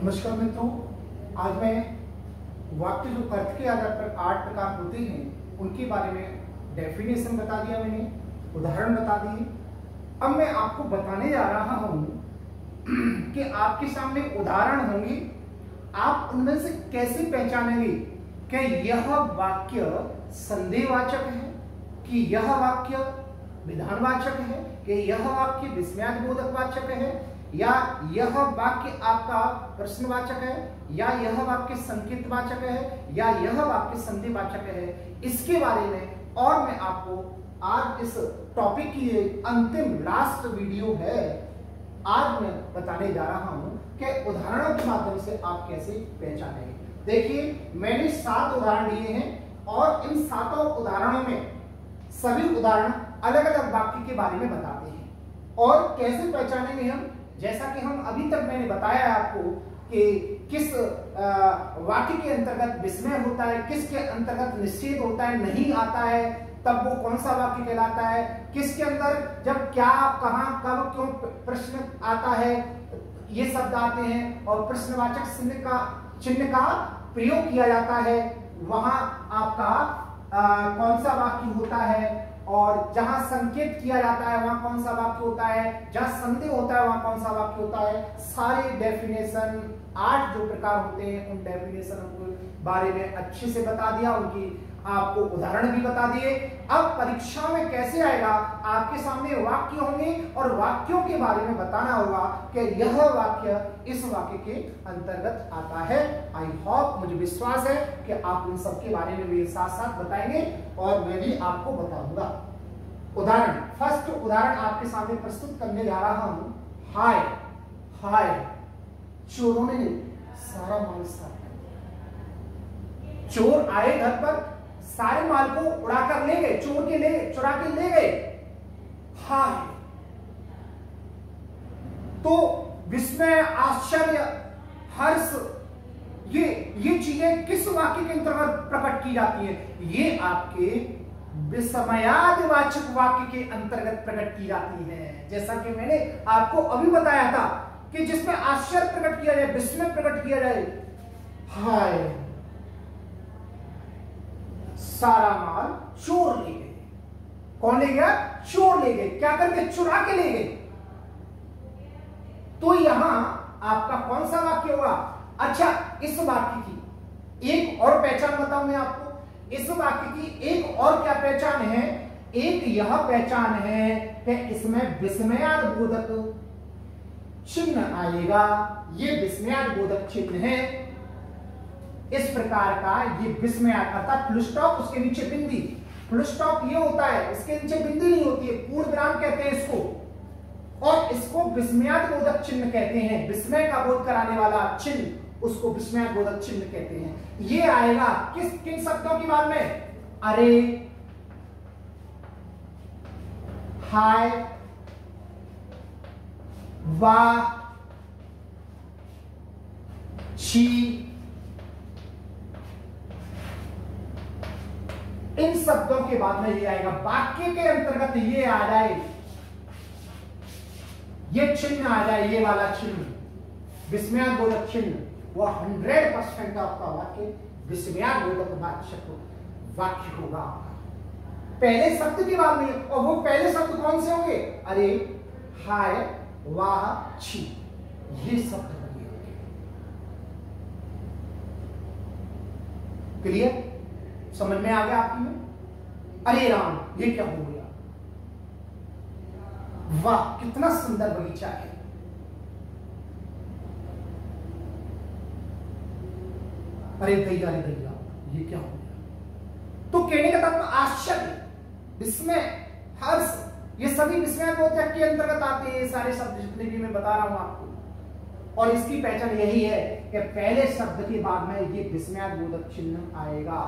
नमस्कार मित्रों, आज मैं वाक्य जो अर्थ के आधार पर 8 प्रकार होते हैं उनके बारे में डेफिनेशन बता दिया, मैंने उदाहरण बता दिए। अब मैं आपको बताने जा रहा हूं कि आपके सामने उदाहरण होंगे, आप उनमें से कैसे पहचानेंगे कि यह वाक्य संदेहवाचक है, कि यह वाक्य विधानवाचक है, कि यह वाक्य विस्मयादिबोधक वाचक है, या यह वाक्य आपका प्रश्नवाचक है, या यह वाक्य संकेतवाचक है, या यह वाक्य संदेहवाचक है। इसके बारे में और मैं आपको आज इस टॉपिक की अंतिम लास्ट वीडियो है, आज मैं बताने जा रहा हूं कि उदाहरणों के माध्यम से आप कैसे पहचानेंगे। देखिए, मैंने 7 उदाहरण दिए हैं और इन 7 उदाहरणों में सभी उदाहरण अलग अलग वाक्य के बारे में बताते हैं। और कैसे पहचानेंगे हम, जैसा कि हम अभी तक मैंने बताया है आपको कि किस वाक्य के अंतर्गत विस्मय होता है, किसके अंतर्गत निषेध होता है, नहीं आता है, तब वो कौन सा वाक्य कहलाता है, किसके अंदर जब क्या, कहां, कब, क्यों प्रश्न आता है, ये शब्द आते हैं, और प्रश्नवाचक चिन्ह का प्रयोग किया जाता है, वहां आपका कौन सा वाक्य होता है, और जहां संकेत किया जाता है वहां कौन सा वाक्य होता है, जहां संदेह होता है वहां कौन सा वाक्य होता है। सारे डेफिनेशन 8 जो प्रकार होते हैं उन डेफिनेशन के बारे में अच्छे से बता दिया, उनकी आपको उदाहरण भी बता दिए। अब परीक्षा में कैसे आएगा, आपके सामने वाक्य होंगे और वाक्यों के बारे में बताना होगा कि यह वाक्य इस वाक्य के अंतर्गत आता है। आई होप, मुझे विश्वास है कि आप इन सब के बारे में मेरे साथ साथ बताएंगे और मैं भी आपको बताऊंगा। उदाहरण, फर्स्ट उदाहरण आपके सामने प्रस्तुत करने जा रहा हूं। हाय हाय, चोरों ने सारा माल साफ कर दिया। चोर आए घर पर, सारे माल को उड़ाकर ले गए, चुरा के ले गए। हाय, तो विस्मय, आश्चर्य, हर्ष, ये चीजें किस वाक्य के अंतर्गत प्रकट की जाती है? ये आपके विस्मयादिवाचक वाक्य के अंतर्गत प्रकट की जाती है। जैसा कि मैंने आपको अभी बताया था कि जिसमें आश्चर्य प्रकट किया जाए, विस्मय प्रकट किया जाए। हाय, सारा माल चोर ले गए। कौन ले गया? चोर ले गए। क्या करके? चुरा के ले गए। तो यहां आपका कौन सा वाक्य होगा? अच्छा, इस वाक्य की एक और पहचान बताऊं मैं आपको। इस वाक्य की एक और क्या पहचान है? एक यह पहचान है कि इसमें विस्मयादिबोधक चिन्ह आएगा। ये विस्मयादिबोधक चिन्ह है। इस प्रकार का ये विस्मय, अर्थात फुल स्टॉप, उसके नीचे बिंदी। फुल स्टॉप ये होता है, इसके नीचे बिंदी नहीं होती है, पूर्ण विराम कहते हैं इसको, और इसको विस्मयादिबोधक चिन्ह कहते हैं। विस्मय का बोध कराने वाला चिन्ह, उसको विस्मयादिबोधक चिन्ह कहते हैं। ये आएगा किन शब्दों की बात में? अरे, हाय, वाह, छी, इन शब्दों के बाद में ये आएगा। वाक्य के अंतर्गत ये आ जाए, ये चिन्ह आ जाए, ये वाला चिन्ह, विस्मयादिबोधक चिन्ह, वो 100% आपका वाक्य विस्मयादिबोधक वाक्य होगा। पहले शब्द की बात नहीं, और वो पहले शब्द कौन से होंगे? अरे, हाय, वाह, छी, ये शब्द होंगे। क्लियर? समझ में आ गया आपकी में? अरे राम, ये क्या हो गया? वाह, कितना सुंदर बगीचा है। अरे भैया, अरे भैया, ये क्या हो गया? तो कहने का तात्पर्य आश्चर्य, विस्मय, हर्ष, ये सभी विस्मयादिबोधक के अंतर्गत आते हैं। ये सारे शब्द जितने भी मैं बता रहा हूं आपको, और इसकी पहचान यही है कि पहले शब्द के बाद में ये विस्मयादिबोधक चिन्ह आएगा।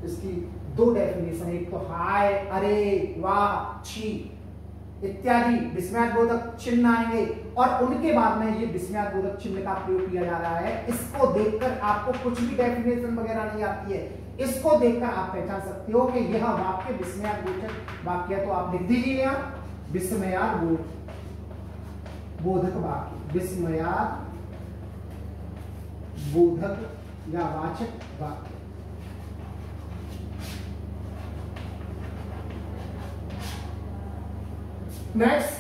इसकी 2 डेफिनेशन, एक तो हाय, अरे, वाह, छी इत्यादि विस्मयादिबोधक चिन्ह आएंगे, और उनके बाद में ये विस्मयादिबोधक चिन्ह का प्रयोग किया जा रहा है। इसको देखकर आपको कुछ भी डेफिनेशन वगैरह नहीं आती है, इसको देखकर आप पहचान सकते हो कि यह वाक्य विस्मयादिबोधक वाक्य। तो आप लिख दीजिए यहां, विस्मयादिबोधक वाक्य, विस्मयादिबोधक बोधक या वाचक वाक्य। नेक्स्ट,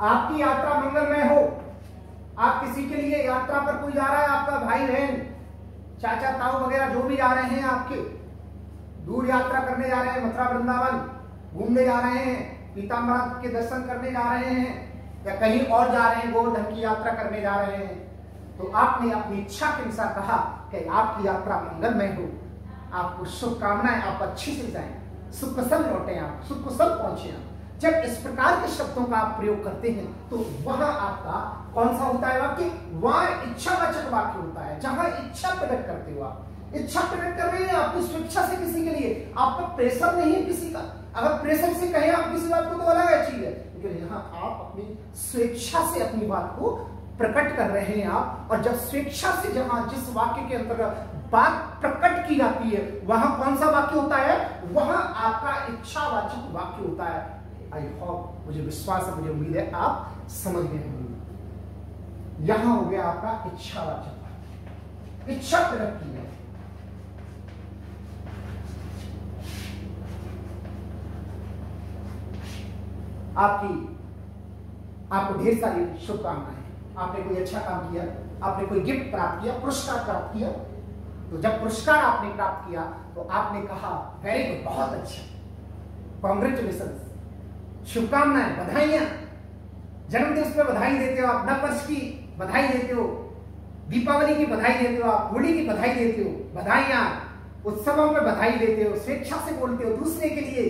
आपकी यात्रा मंगलमय हो। आप किसी के लिए यात्रा पर कोई जा रहा है, आपका भाई बहन चाचा ताऊ वगैरह जो भी जा रहे हैं, आपके दूर यात्रा करने जा रहे हैं, मथुरा वृंदावन घूमने जा रहे हैं, पीताम्बरा के दर्शन करने जा रहे हैं, या कहीं और जा रहे हैं, गोवर्धन की यात्रा करने जा रहे हैं, तो आपने अपनी इच्छा के अनुसार कहा कि आपकी यात्रा मंगलमय हो, आपको शुभकामनाएं, आप अच्छे से जाएं, सुकुशल लौटे, आप सुकुशल पहुंचे। आप जब इस प्रकार के शब्दों का आप प्रयोग करते हैं तो वहां आपका कौन सा होता है वाक्य? वहां इच्छावाचक वाक्य होता है, जहां इच्छा प्रकट करते हो। आप इच्छा प्रकट कर रहे हैं आपकी स्वेच्छा से, किसी के लिए आपका प्रेशर नहीं है किसी का। अगर प्रेशर से कहें आप किसी बात को तो अलग चीज है, लेकिन यहाँ आप अपनी स्वेच्छा से अपनी बात को प्रकट कर रहे हैं आप। और जब स्वेच्छा से जहां जिस वाक्य के अंतर्गत बात प्रकट की जाती है वहां कौन सा वाक्य होता है? वहां आपका इच्छावाचक वाक्य होता है। आई होप, मुझे विश्वास है, मुझे उम्मीद है आप समझ गए होंगे। यहां हो गया आपका इच्छावाचक वाक्य, इच्छा प्रकट की है। आपको ढेर सारी शुभकामनाएं। आपने कोई अच्छा काम किया, आपने कोई गिफ्ट प्राप्त किया, पुरस्कार प्राप्त किया, तो जब पुरस्कार आपने प्राप्त किया तो आपने कहा वेरी गुड, बहुत अच्छा, कॉन्ग्रेचुलेशन, शुभकामनाएं, बधाइयां। जन्मदिवस पे बधाई देते हो आप, नववर्ष की बधाई देते हो, दीपावली की बधाई देते हो, आप होली की बधाई देते हो, बधाइयां, उत्सवों पे बधाई देते हो, स्वेच्छा से बोलते हो। दूसरे के लिए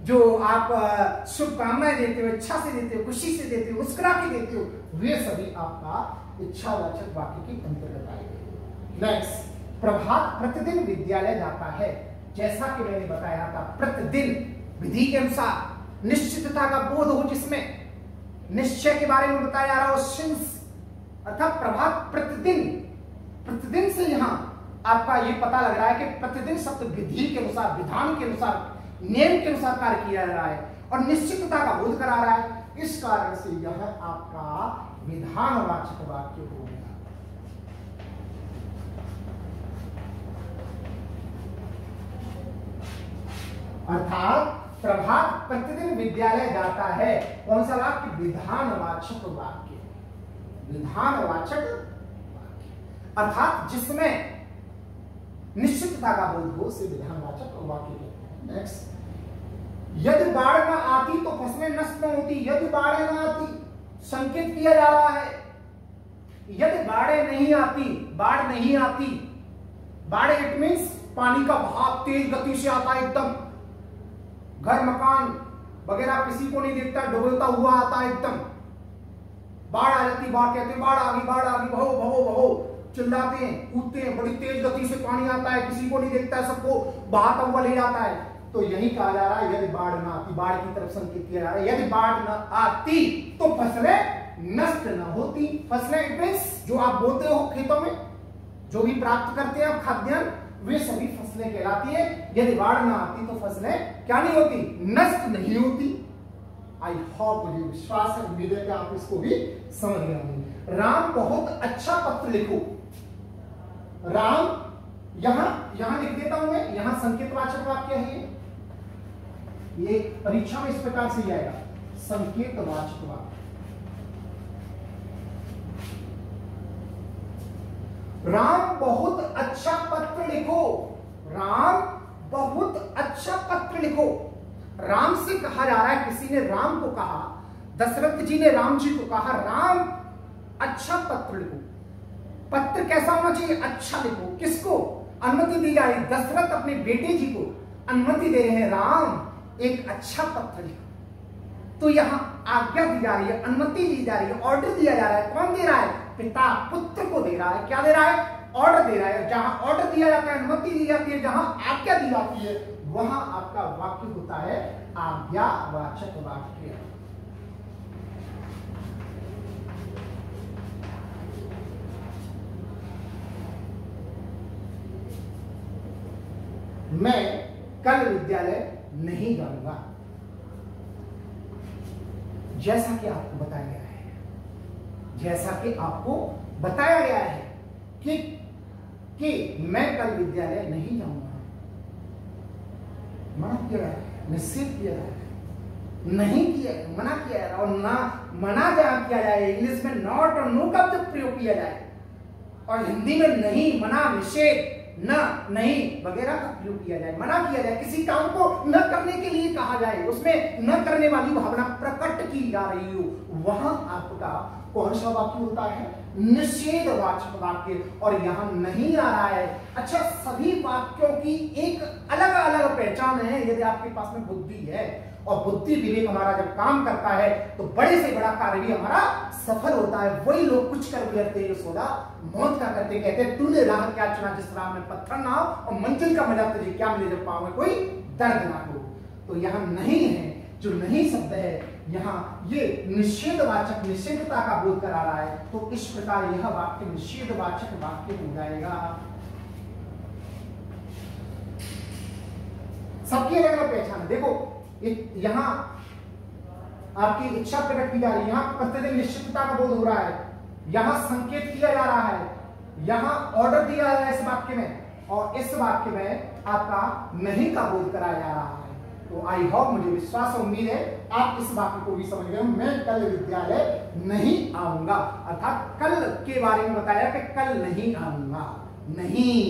जो आप शुभकामनाएं देते हो, इच्छा से देते हो, खुशी से देते हो, मुस्कुरा के देते हो, वे सभी आपका इच्छावाचक वाक्य के अंतर्गत आएंगे। नेक्स्ट, प्रभात प्रतिदिन विद्यालय जाता है। जैसा कि मैंने बताया था, प्रतिदिन विधि के अनुसार निश्चितता का बोध हो, जिसमें निश्चय के बारे में बताया जा रहा हो, सिंस अर्थात प्रभात प्रतिदिन, प्रतिदिन से यहां आपका ये पता लग रहा है कि प्रतिदिन शब्द विधि के अनुसार, विधान के अनुसार, नियम के अनुसार कार्य किया जा रहा है और निश्चितता का बोध करा रहा है। इस कारण से यह आपका विधानवाचक वाक्य हो गया। अर्थात प्रभात प्रतिदिन विद्यालय जाता है, कौन सा वाक्य? विधानवाचक वाक्य, विधानवाचक वाक्य, अर्थात जिसमें निश्चितता का बोध हो से विधानवाचक वाक्य कहते हैं। नेक्स्ट, यदि बाढ़ न आती तो फसलें नष्ट न होती। यदि बाढ़ न आती, संकेत किया जा रहा है यदि बाढ़ें नहीं आती, बाढ़ नहीं आती, बाढ़ इट मीन्स पानी का बहाव तेज गति से आता है, एकदम घर मकान वगैरह किसी को नहीं देखता, डुबोता हुआ आता है एकदम। बाढ़ आ जाती, बाढ़ कहते हैं, बाढ़ आ गई, बाढ़ आ गई, भहो भहो भहो चिल्लाते हैं, कूदते हैं, बड़ी तेज गति से पानी आता है, किसी को नहीं देखता है, सबको बहाता हुआ ले जाता है। तो यही कहा जा रहा है यदि बाढ़ ना आती, बाढ़ की तरफ संकेत किया जा रहा है। यदि बाढ़ न आती तो फसलें नष्ट न होती। फसलें मींस जो आप बोते हो खेतों में, जो भी प्राप्त करते हैं आप खाद्यान्न, वे सभी फसलें कहलाती है। यदि बाढ़ ना आती तो फसलें क्या नहीं होती? नष्ट नहीं होती। आई होप, मुझे विश्वास है, उम्मीद है कि आप इसको भी समझ गए होंगे। राम बहुत अच्छा पत्र लिखो। राम यहां लिख देता हूं मैं, यहां संकेतवाचक वाक्य है ये परीक्षा में इस प्रकार से आएगा, संकेतवाचक वाक्य। राम बहुत अच्छा पत्र लिखो। राम बहुत अच्छा पत्र लिखो। राम से कहा जा रहा है, किसी ने राम को कहा, दशरथ जी ने राम जी को कहा, राम अच्छा पत्र लिखो। पत्र कैसा होना चाहिए? अच्छा लिखो। किसको अनुमति दी जा रही? दशरथ अपने बेटे जी को अनुमति दे रहे हैं, राम एक अच्छा पत्र लिखो। तो यहां आज्ञा दी जा रही है, अनुमति दी जा रही है, ऑर्डर दिया जा रहा है। कौन दे रहा है? पिता पुत्र को दे रहा है। क्या दे रहा है? ऑर्डर दे रहा है। जहां ऑर्डर दिया जाता है, अनुमति दी जाती है, जहां आज्ञा दी जाती है, वहां आपका वाक्य होता है आज्ञावाचक वाक्य। मैं कल विद्यालय नहीं जाऊंगा। जैसा कि आपको बताया गया है, जैसा कि आपको बताया गया है कि कि मैं कल विद्यालय नहीं जाऊंगा। मना किया है, निषेध किया है, नहीं किया, मना किया है। और ना मना जहां किया जाए, इंग्लिश में नॉट और नो का जब प्रयोग किया जाए, और हिंदी में नहीं, मना, निषेध, न, नहीं वगैरह का प्रयोग किया जाए, मना किया जाए, किसी काम को न करने के लिए कहा जाए, उसमें न करने वाली भावना प्रकट की जा रही हो, वहां आपका कौन सा वाक्य होता है? निषेधवाचक वाक्य। और यहां नहीं आ रहा है। अच्छा, सभी वाक्यों की एक अलग अलग पहचान है। यदि आपके पास में बुद्धि है और बुद्धि विवेक हमारा जब काम करता है तो बड़े से बड़ा कार्य भी हमारा सफल होता है। वही लोग कुछ कर गुजरते हैं सौदा मौत का करते, कहते हैं तूने राह क्या चुना जिस राह में पत्थर ना हो, और मंजिल का मजा तुझे क्या मिले जब पाँव में कोई दर्द ना हो। तो यहाँ नहीं है, जो नहीं शब्द है यहाँ ये निषेधवाचक, निषेधता का बोध करा रहा है। तो इस प्रकार यह वाक्य निषेधवाचक वाक्य हो जाएगा। सबकी अलग अलग पहचान है। देखो यहां आपकी इच्छा प्रकट की जा रही है, यहां प्रतिदिन निश्चितता का बोध हो रहा है, यहां संकेत किया जा रहा है, यहां ऑर्डर दिया जा रहा है इस वाक्य में, और इस वाक्य में आपका नहीं का बोध कराया जा रहा है। तो आई होप, मुझे विश्वास और उम्मीद है आप इस वाक्य को भी समझ गए। मैं कल विद्यालय नहीं आऊंगा, अर्थात कल के बारे में बताया कि कल नहीं आऊंगा, नहीं,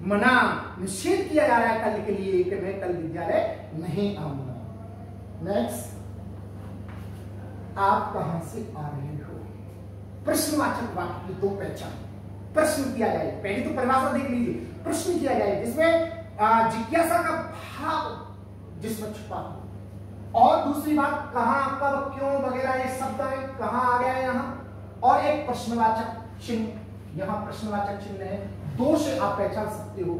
मना, निषेध किया जा रहा है कल के लिए कि मैं कल विद्यालय नहीं आऊंगा। नेक्स्ट, आप कहां से आ रहे हो? प्रश्नवाचक वाक्य की दो पहचान। प्रश्न किया जाए, पहले तो परिभाषा देख लीजिए, प्रश्न किया जाए जिसमें जिज्ञासा का भाव जिसमें छुपा हो, और दूसरी बात कहां, कब, क्यों वगैरह ये शब्द कहां आ गया यहां, और एक प्रश्नवाचक चिन्ह। यहां प्रश्नवाचक चिन्ह है, दो से आप पहचान सकते हो।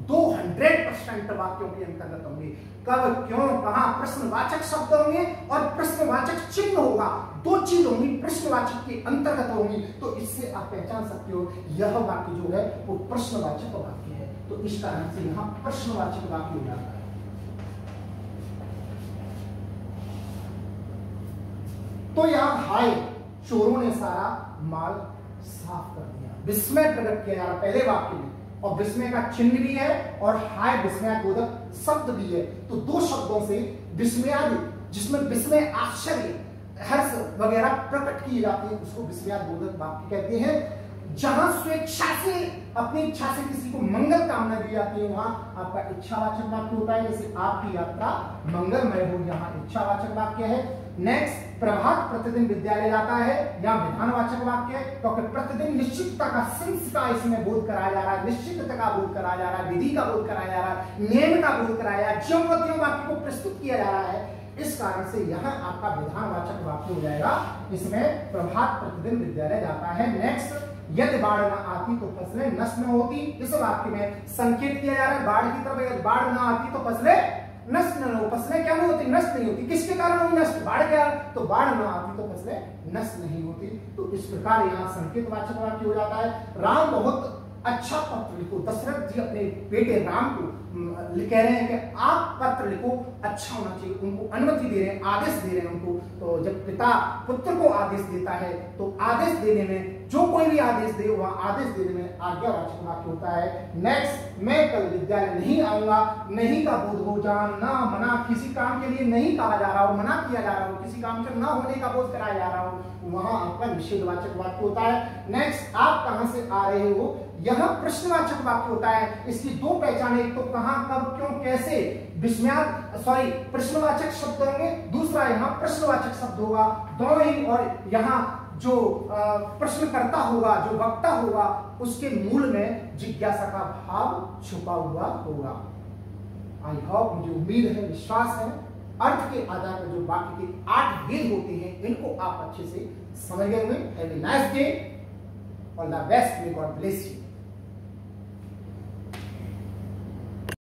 200% वाक्यों के अंतर्गत होंगे, कब, क्यों, कहां, प्रश्नवाचक शब्द होंगे और प्रश्नवाचक चिन्ह होगा। दो चीज होंगी, प्रश्नवाचक के अंतर्गत होंगी। तो इससे आप पहचान सकते हो यह वाक्य जो है वो प्रश्नवाचक वाक्य है। तो इस कारण से यहां प्रश्नवाचक वाक्य हो जाता है। तो यहां हाय, चोरों ने सारा माल साफ कर दिया, विस्मय प्रकट किया जा रहा पहले वाक्य में, और विस्मय का चिन्ह भी है और हाय विस्मयाबोधक शब्द भी है। तो दो शब्दों से विस्मयादि, जिसमें विस्मय, आश्चर्य, हर्ष वगैरह प्रकट किए जाते हैं, उसको विस्मयाबोधक वाक्य कहते हैं। जहां स्वेच्छा से, अपनी इच्छा से किसी को मंगल कामना दी जाती है, वहां आपका इच्छावाचक वाक्य होता है। जैसे आपकी यात्रा मंगलमय हो, यहाँ इच्छावाचक वाक्य है। नेक्स्ट, प्रभात प्रतिदिन विद्यालय जाता है, यहाँ विधानवाचक वाक्य है, क्योंकि प्रतिदिन निश्चितता का, सेंस का इसमें बोध कराया जा रहा है, निश्चितता का बोध कराया जा रहा है, विधि का बोध कराया जा रहा है, नियम का बोध कराया जा रहा है, ज्यों वाक्य को प्रस्तुत किया जा रहा है। इस कारण से यह आपका विधानवाचक वाक्य हो जाएगा। इसमें प्रभात प्रतिदिन विद्यालय जाता है। नेक्स्ट, यदि बाढ़ न आती तो फसलें नष्ट न होती। इस वाक्य में संकेत किया जा रहा है बाढ़ की तरफ, यदि बाढ़ न आती तो फसलें नष्ट न हो। फसलें क्या नहीं होती? नष्ट नहीं होती। किसके कारण होगी नष्ट? बाढ़ क्या? तो बाढ़ न आती तो फसलें नष्ट नहीं होती। तो इस प्रकार यहाँ संकेतवाचक वाक्य हो जाता है। राम बहुत अच्छा पत्र लिखो। दशरथ जी अपने बेटे राम को कह रहे हैं कि आप पत्र लिखो, अच्छा होना चाहिए, उनको अनुमति दे रहे हैं, आदेश दे रहे हैं उनको। तो जब पिता पुत्र को आदेश देता है तो आदेश देने में, जो कोई भी आदेश दे वह आदेश देने में आज्ञावाचक वाक्य होता है। नेक्स्ट, मैं कल विद्यालय नहीं आऊंगा। नहीं का बोध हो, जहां ना, मना, किसी काम के लिए नहीं कहा जा रहा हो, मना किया जा रहा हो, किसी काम से ना होने का बोध कराया जा रहा हो, वहां आपका निषेधवाचक वाक्य होता है। नेक्स्ट, आप कहां से आ रहे हो, यह प्रश्नवाचक वाक्य होता है। इसकी दो पहचान, एक तो कहां, कब, क्यों, कैसे, प्रश्नवाचक शब्द होंगे, दूसरा यहाँ प्रश्नवाचक शब्द होगा, दोनों ही। और यहाँ जो प्रश्नकर्ता होगा, जो वक्ता होगा, उसके मूल में जिज्ञासा का भाव छुपा हुआ होगा। आई होप, मुझे उम्मीद है, विश्वास है, अर्थ के आधार पर जो वाक्य के 8 भेद होते हैं इनको आप अच्छे से समझ गए होंगे। Have a nice day, all the best, may God bless you.